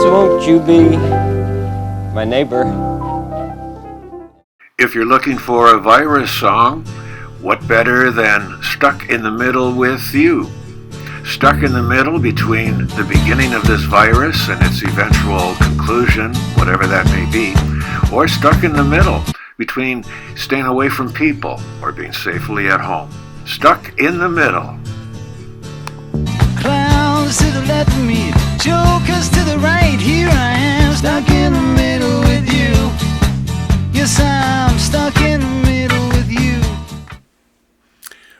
won't you be my neighbor? If you're looking for a virus song, what better than Stuck in the Middle with You? Stuck in the middle between the beginning of this virus and its eventual conclusion, whatever that may be, or stuck in the middle between staying away from people or being safely at home. Stuck in the middle. Clowns to the left of me, jokers to the right. Here I am, stuck in the middle with you. Yes, I'm stuck in the middle with you.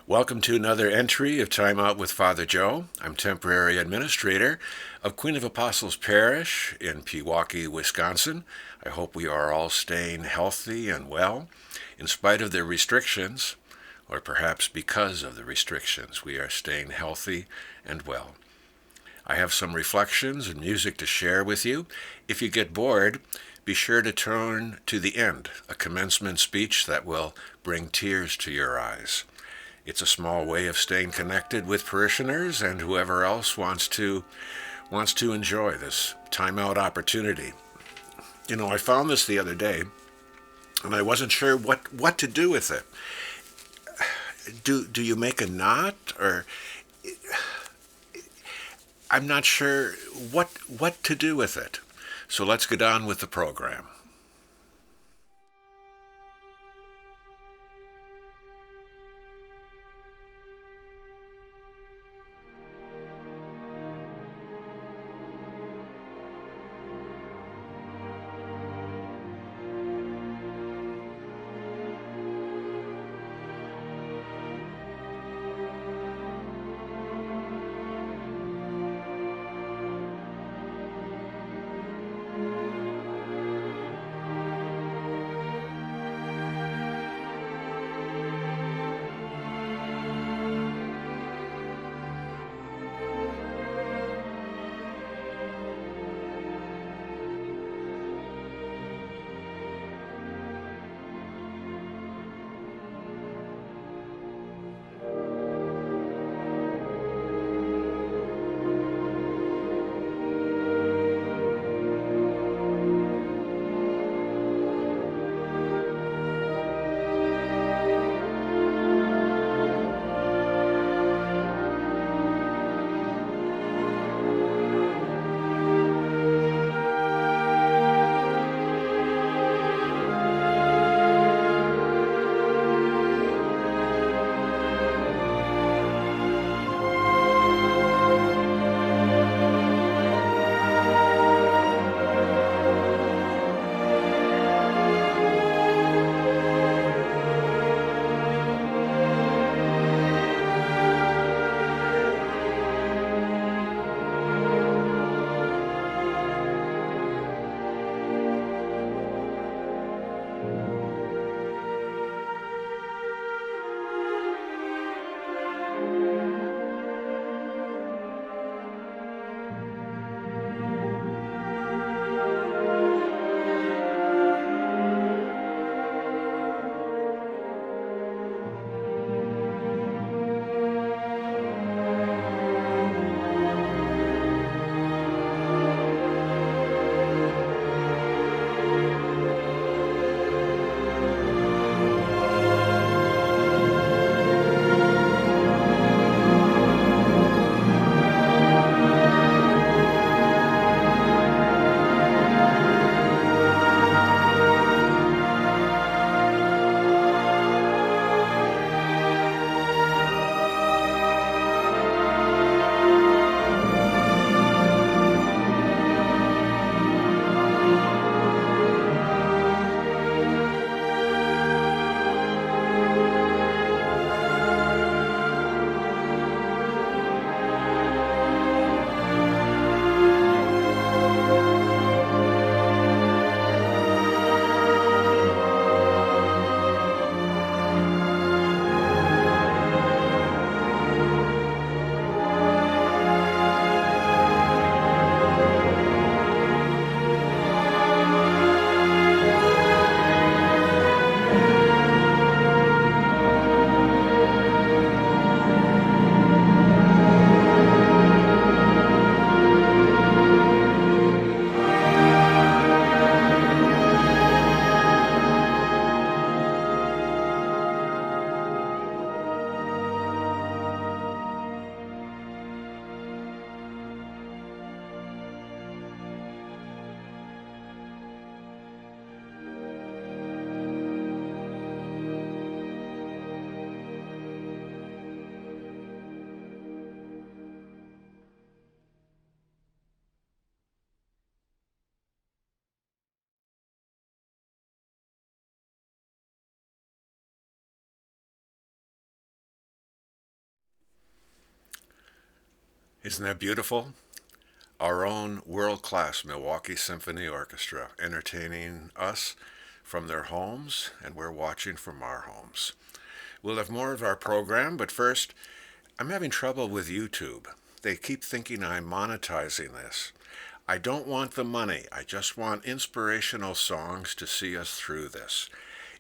Welcome to another entry of Time Out with Father Joe. I'm temporary administrator of Queen of Apostles Parish in Pewaukee, Wisconsin. I hope we are all staying healthy and well in spite of the restrictions, or perhaps because of the restrictions. We are staying healthy and well. I have some reflections and music to share with you. If you get bored, be sure to turn to the end, a commencement speech that will bring tears to your eyes. It's a small way of staying connected with parishioners and whoever else wants to enjoy this timeout opportunity. You know, I found this the other day, and I wasn't sure what to do with it. Do you make a knot, or I'm not sure what to do with it. So let's get on with the program. Isn't that beautiful? Our own world-class Milwaukee Symphony Orchestra entertaining us from their homes, and we're watching from our homes. We'll have more of our program, but first, I'm having trouble with YouTube. They keep thinking I'm monetizing this. I don't want the money. I just want inspirational songs to see us through this.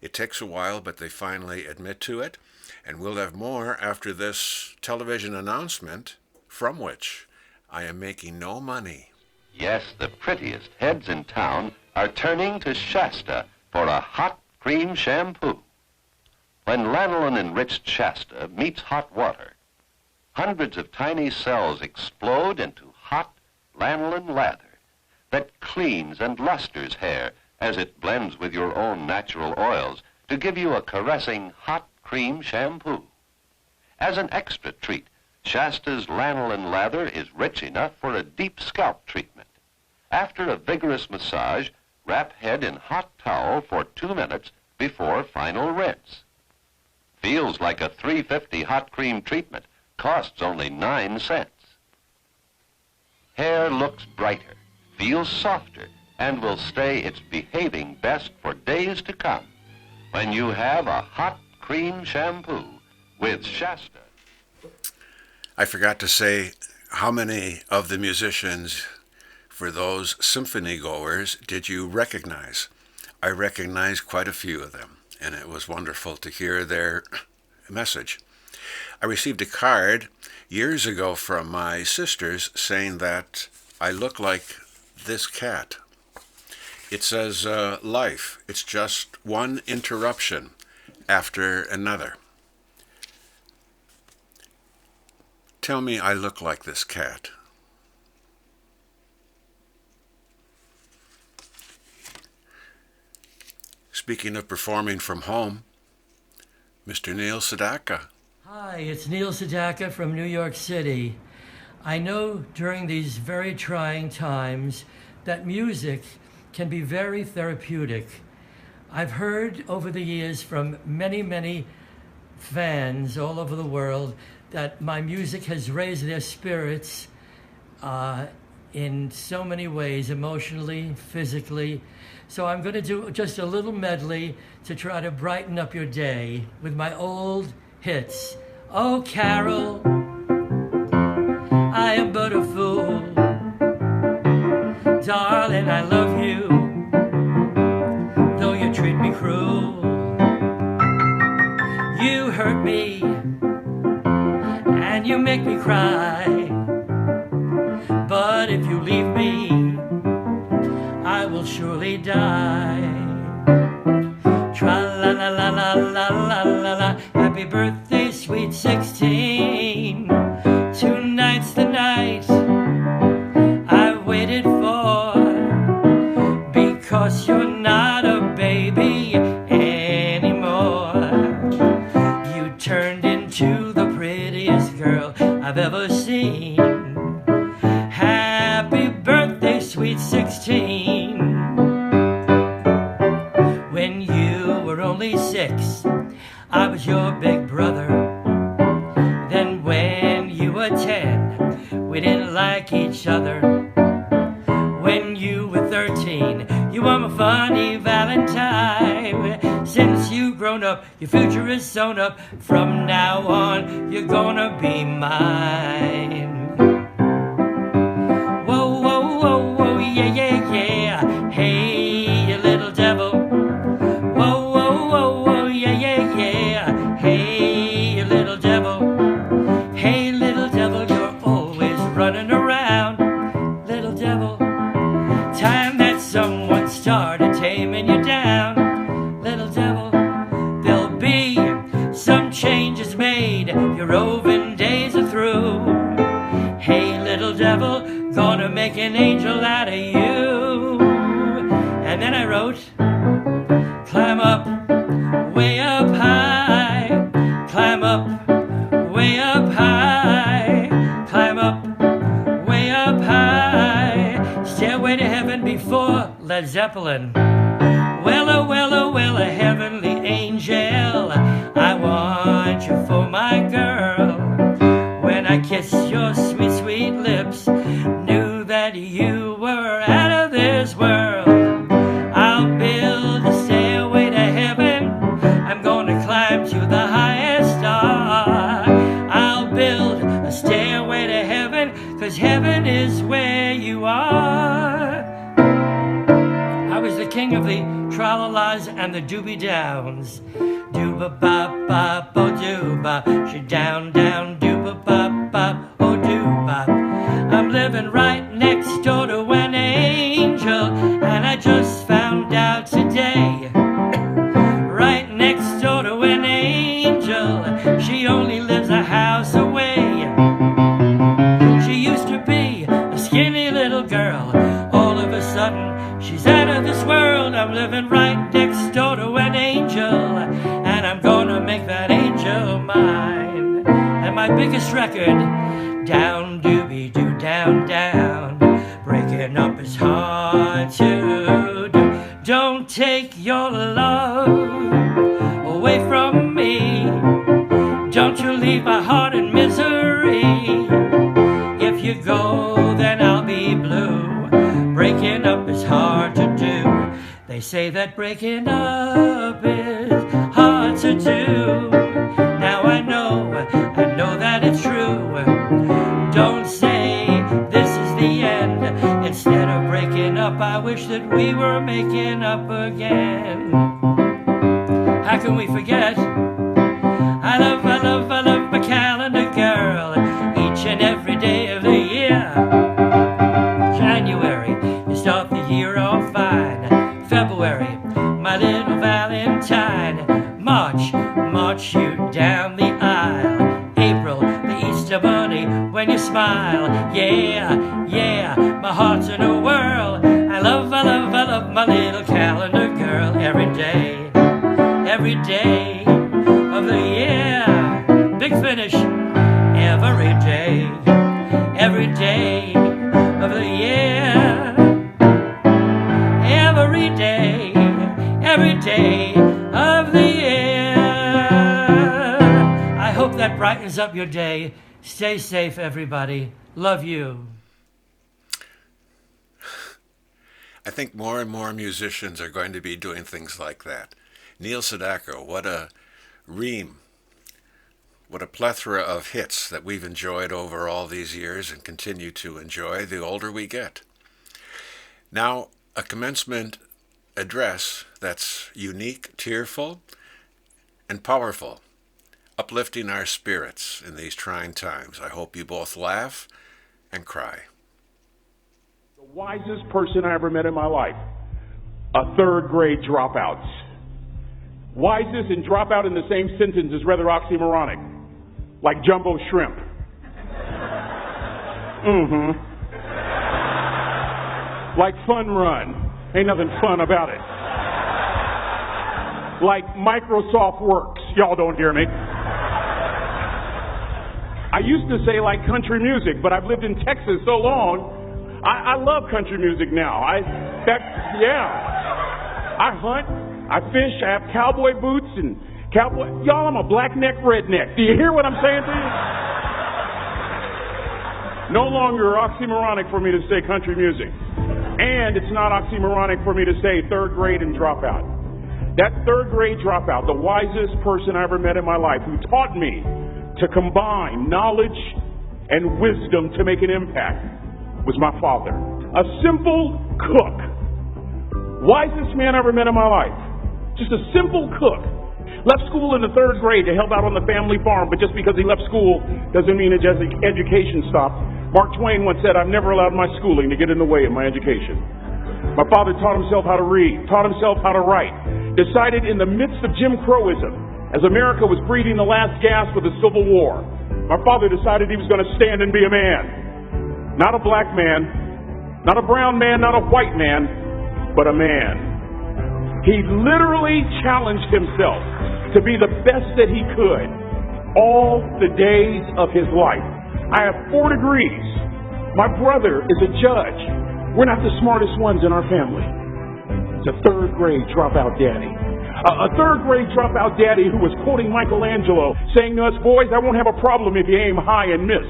It takes a while, but they finally admit to it, and we'll have more after this television announcement, from which I am making no money. Yes, the prettiest heads in town are turning to Shasta for a hot cream shampoo. When lanolin-enriched Shasta meets hot water, hundreds of tiny cells explode into hot lanolin lather that cleans and lusters hair as it blends with your own natural oils to give you a caressing hot cream shampoo. As an extra treat, Shasta's lanolin lather is rich enough for a deep scalp treatment. After a vigorous massage, wrap head in hot towel for 2 minutes before final rinse. Feels like a $3.50 hot cream treatment, costs only 9 cents. Hair looks brighter, feels softer, and will stay its behaving best for days to come when you have a hot cream shampoo with Shasta. I forgot to say how many of the musicians for those symphony goers did you recognize? I recognized quite a few of them, and it was wonderful to hear their message. I received a card years ago from my sisters saying that I look like this cat. It says, life, it's just one interruption after another. Tell me I look like this cat. Speaking of performing from home, Mr. Neil Sedaka. Hi, it's Neil Sedaka from New York City. I know during these very trying times that music can be very therapeutic. I've heard over the years from many fans all over the world that my music has raised their spirits in so many ways, emotionally, physically. So I'm going to do just a little medley to try to brighten up your day with my old hits. Oh, Carol, I am but a fool. Darling, I love you, though you treat me cruel. You hurt me, and you make me cry. But if you leave me, I will surely die. Tra-la-la-la-la-la-la-la-la. Happy birthday, sweet 16. Tonight's the night I've waited for, because you're not a baby anymore. You turned into the prettiest girl I've ever seen. Happy birthday, sweet 16. When you were only 6, I was your big brother. Then when you were 10, we didn't like each other. When you were 13, you were my funny Valentine. Since you've grown up, your future is sewn up. From now on, you're gonna be mine. Whoa, whoa, whoa, whoa, yeah, yeah, yeah. Hey, you little devil. Whoa, whoa, whoa, whoa, yeah, yeah, yeah. Hey, you little devil. Hey, little devil, you're always running around. Little devil, time that someone started taming you down. Little devil, there'll be some changes made. Your roving days are through. Hey, little devil, gonna make an angel out of you. And then I wrote, climb up, way up high. Climb up, way up high. Climb up, way up high. Stairway to heaven before Led Zeppelin. Well, oh, well, oh, well, a heavenly angel, I want you for my girl. When I kiss your sweet, sweet you were out of this world. I'll build a stairway to heaven. I'm gonna climb to the highest star. I'll build a stairway to heaven, 'cause heaven is where you are. I was the king of the tra-la-las and the doobie-downs. Dooba-bop-bop, oh dooba, she down, down, dooba-bop-bop, oh dooba. I'm living right next door to an angel, and I just found out today. Right next door to an angel, she only lives a house away. She used to be a skinny little girl. All of a sudden, she's out of this world. I'm living right next door to an angel, and I'm gonna make that angel mine. And my biggest record, down doobie doo, down, down. Breaking up is hard to do. Don't take your love away from me. Don't you leave my heart in misery. If you go, then I'll be blue. Breaking up is hard to do. They say that breaking up is hard to do. Now I know that it's true. Don't say this is the end. Instead of breaking up, I wish that we were making up again. How can we forget? I love my calendar girl each and every day of the year. January, you start the year off fine. February, my little Valentine. March, you down the aisle. April, the Easter bunny when you smile. Yeah, my heart's in a whirl. I love my little calendar girl every day of the year. Big Finish, every day of the year. Every day of the year. I hope that brightens up your day. Stay safe, everybody. Love you. I think more and more musicians are going to be doing things like that. Neil Sedaka, what a ream, what a plethora of hits that we've enjoyed over all these years and continue to enjoy the older we get. Now, a commencement address that's unique, tearful, and powerful, uplifting our spirits in these trying times. I hope you both laugh and cry. The wisest person I ever met in my life, a third grade dropout. Wisest and dropout in the same sentence is rather oxymoronic, like jumbo shrimp. Like fun run. Ain't nothing fun about it. Like Microsoft Works. Y'all don't hear me. I used to say like country music, but I've lived in Texas so long, I love country music now. I hunt, I fish, I have cowboy boots and cowboy. Y'all, I'm a black neck redneck. Do you hear what I'm saying to you? No longer oxymoronic for me to say country music. And it's not oxymoronic for me to say third grade and dropout. That third grade dropout, the wisest person I ever met in my life, who taught me to combine knowledge and wisdom to make an impact, was my father. A simple cook. Wisest man I ever met in my life. Just a simple cook. Left school in the third grade to help out on the family farm, but just because he left school doesn't mean his education stopped. Mark Twain once said, "I've never allowed my schooling to get in the way of my education." My father taught himself how to read, taught himself how to write, decided in the midst of Jim Crowism, as America was breathing the last gasp of the Civil War, my father decided he was going to stand and be a man. Not a black man, not a brown man, not a white man, but a man. He literally challenged himself to be the best that he could all the days of his life. I have 4 degrees. My brother is a judge. We're not the smartest ones in our family. It's a third grade dropout daddy. A third grade dropout daddy who was quoting Michelangelo, saying to us, "Boys, I won't have a problem if you aim high and miss,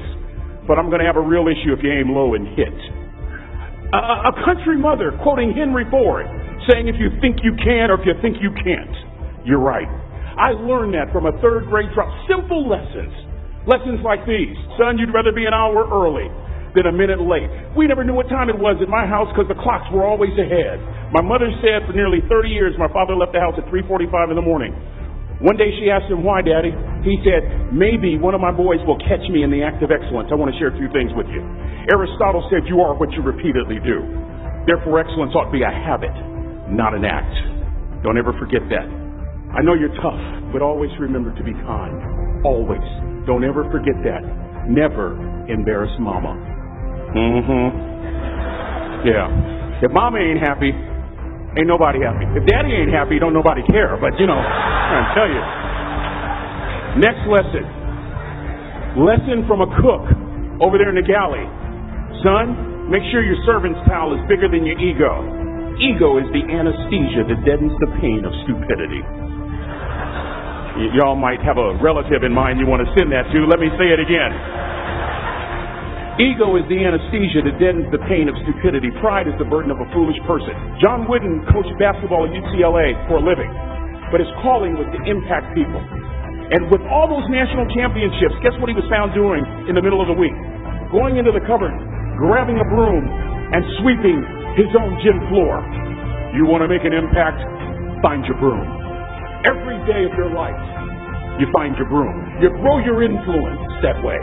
but I'm going to have a real issue if you aim low and hit." A country mother quoting Henry Ford, saying if you think you can or if you think you can't, you're right. I learned that from a third grade drop. Simple lessons. Lessons like these. Son, you'd rather be an hour early than a minute late. We never knew what time it was at my house because the clocks were always ahead. My mother said for nearly 30 years my father left the house at 3:45 in the morning. One day she asked him, why, Daddy? He said, maybe one of my boys will catch me in the act of excellence. I want to share a few things with you. Aristotle said you are what you repeatedly do. Therefore, excellence ought to be a habit, not an act. Don't ever forget that. I know you're tough, but always remember to be kind. Always. Don't ever forget that. Never embarrass Mama. Yeah. If Mama ain't happy, ain't nobody happy. If Daddy ain't happy, don't nobody care. But, I'm trying to tell you. Next lesson. Lesson from a cook over there in the galley. Son, make sure your servant's towel is bigger than your ego. Ego is the anesthesia that deadens the pain of stupidity. Y'all might have a relative in mind you want to send that to. Let me say it again. Ego is the anesthesia that deadens the pain of stupidity. Pride is the burden of a foolish person. John Wooden coached basketball at UCLA for a living, but his calling was to impact people. And with all those national championships, guess what he was found doing in the middle of the week? Going into the cupboard, grabbing a broom, and sweeping his own gym floor. You want to make an impact? Find your broom. Every day of your life, you find your broom. You grow your influence that way.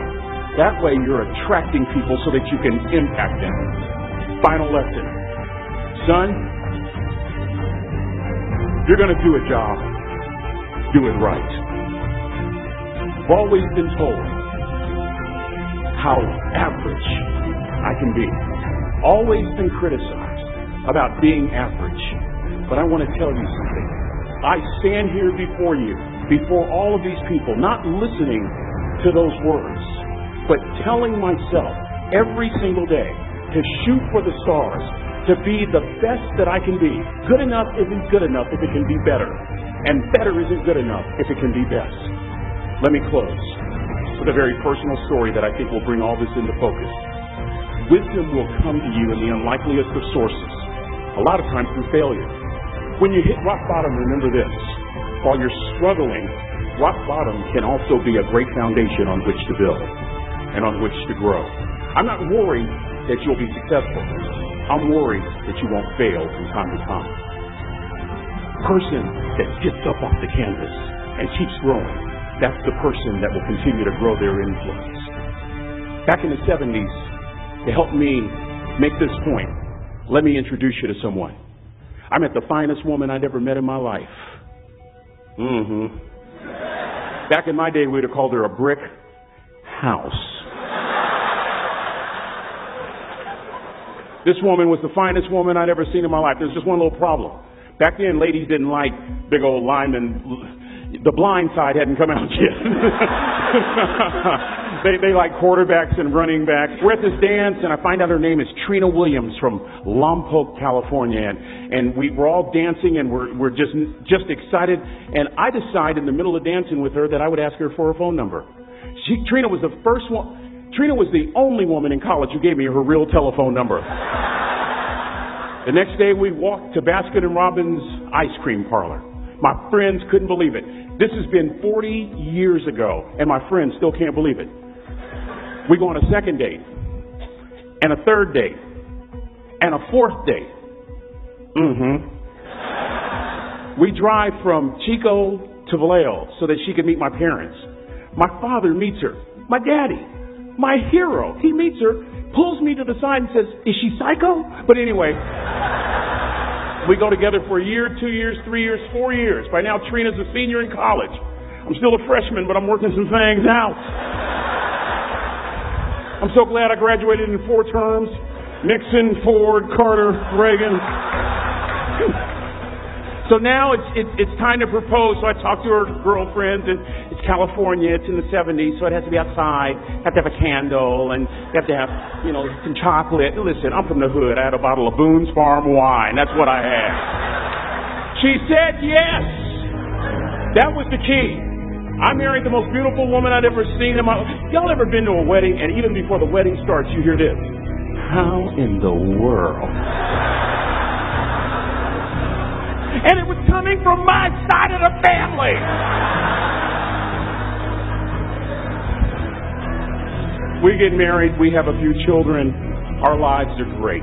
That way you're attracting people so that you can impact them. Final lesson. Son, you're going to do a job. Do it right. I've always been told how average I can be. Always been criticized about being average. But I want to tell you something. I stand here before you, before all of these people, not listening to those words, but telling myself every single day to shoot for the stars, to be the best that I can be. Good enough isn't good enough if it can be better, and better isn't good enough if it can be best. Let me close with a very personal story that I think will bring all this into focus. Wisdom will come to you in the unlikeliest of sources, a lot of times through failure. When you hit rock bottom, remember this. While you're struggling, rock bottom can also be a great foundation on which to build and on which to grow. I'm not worried that you'll be successful. I'm worried that you won't fail from time to time. The person that gets up off the canvas and keeps growing, that's the person that will continue to grow their influence. Back in the 70s, to help me make this point, let me introduce you to someone. I met the finest woman I'd ever met in my life. Back in my day, we'd have called her a brick house. This woman was the finest woman I'd ever seen in my life. There's just one little problem. Back then, ladies didn't like big old linemen. The Blind Side hadn't come out yet. They like quarterbacks and running backs. We're at this dance, and I find out her name is Trina Williams from Lompoc, California. And we're all dancing, and we're just excited. And I decide in the middle of dancing with her that I would ask her for her phone number. Trina was the first one. Trina was the only woman in college who gave me her real telephone number. The next day, we walked to Baskin & Robbins ice cream parlor. My friends couldn't believe it. This has been 40 years ago, and my friends still can't believe it. We go on a second date, and a third date, and a fourth date. We drive from Chico to Vallejo so that she could meet my parents. My father meets her. My daddy, my hero, he meets her, pulls me to the side and says, "Is she psycho?" But anyway, we go together for a year, 2 years, 3 years, 4 years. By now, Trina's a senior in college. I'm still a freshman, but I'm working some things out. I'm so glad I graduated in 4 terms. Nixon, Ford, Carter, Reagan. So now it's time to propose. So I talked to her girlfriends, and it's California. It's in the 70s, so it has to be outside. Have to have a candle, and you have to have, some chocolate. Listen, I'm from the hood. I had a bottle of Boone's Farm wine. That's what I had. She said yes. That was the key. I married the most beautiful woman I'd ever seen in my life. Y'all ever been to a wedding, and even before the wedding starts, you hear this? how in the world? And it was coming from my side of the family. We get married, we have a few children, our lives are great.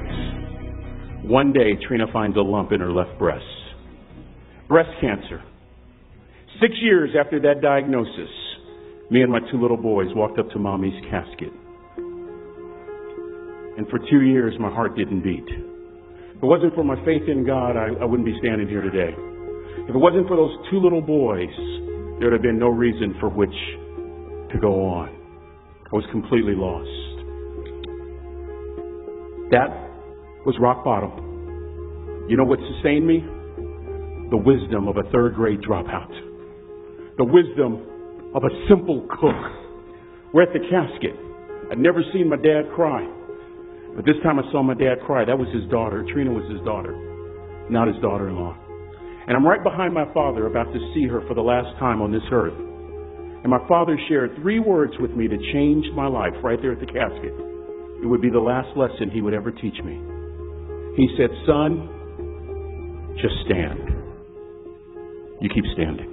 One day, Trina finds a lump in her left breast. Breast cancer. 6 years after that diagnosis, me and my 2 little boys walked up to Mommy's casket. And for 2 years, my heart didn't beat. If it wasn't for my faith in God, I wouldn't be standing here today. If it wasn't for those 2 little boys, there would have been no reason for which to go on. I was completely lost. That was rock bottom. You know what sustained me? The wisdom of a 3rd grade dropout. The wisdom of a simple cook. We're at the casket. I'd never seen my dad cry. But this time I saw my dad cry. That was his daughter. Trina was his daughter, not his daughter-in-law. And I'm right behind my father, about to see her for the last time on this earth. And my father shared 3 words with me that changed my life right there at the casket. It would be the last lesson he would ever teach me. He said, "Son, just stand. You keep standing.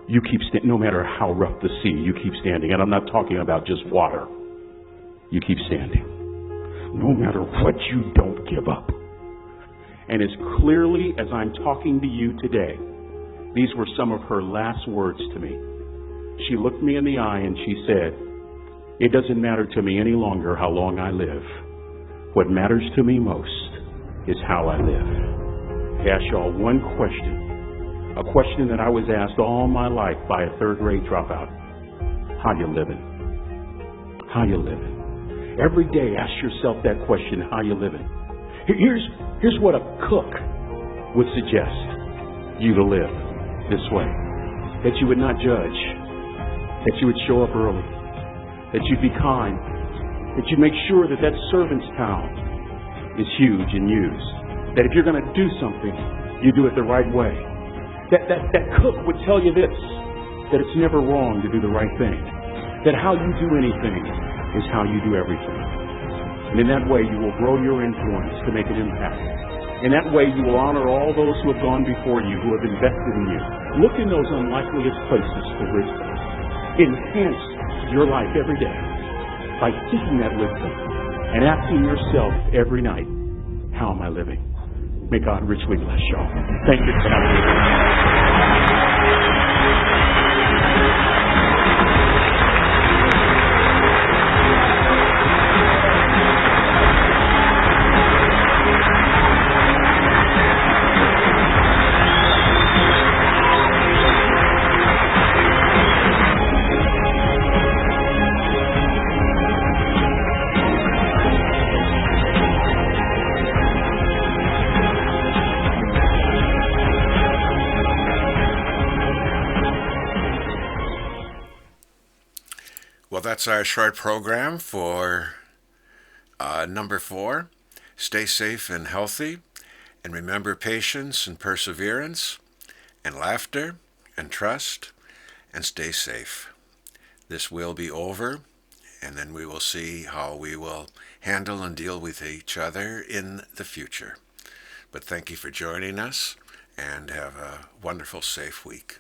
You keep standing. No matter how rough the sea, you keep standing." And I'm not talking about just water. You keep standing. No matter what, you don't give up. And as clearly as I'm talking to you today, these were some of her last words to me. She looked me in the eye and she said, "It doesn't matter to me any longer how long I live. What matters to me most is how I live." I ask y'all one question, a question that I was asked all my life by a 3rd grade dropout. How you living? How you living? Every day ask yourself that question, how you living? Here's what a cook would suggest you to live this way. That you would not judge. That you would show up early. That you'd be kind. That you'd make sure that servant's towel is huge and used. That if you're going to do something, you do it the right way. That cook would tell you this, that it's never wrong to do the right thing. That how you do anything is how you do everything. And in that way, you will grow your influence to make an impact. In that way, you will honor all those who have gone before you, who have invested in you. Look in those unlikeliest places for wisdom. Enhance your life every day by seeking that wisdom and asking yourself every night, how am I living? May God richly bless y'all. Thank you for having me. Well, that's our short program for number 4. Stay safe and healthy, and remember patience and perseverance, and laughter and trust, and stay safe. This will be over, and then we will see how we will handle and deal with each other in the future. But thank you for joining us, and have a wonderful, safe week.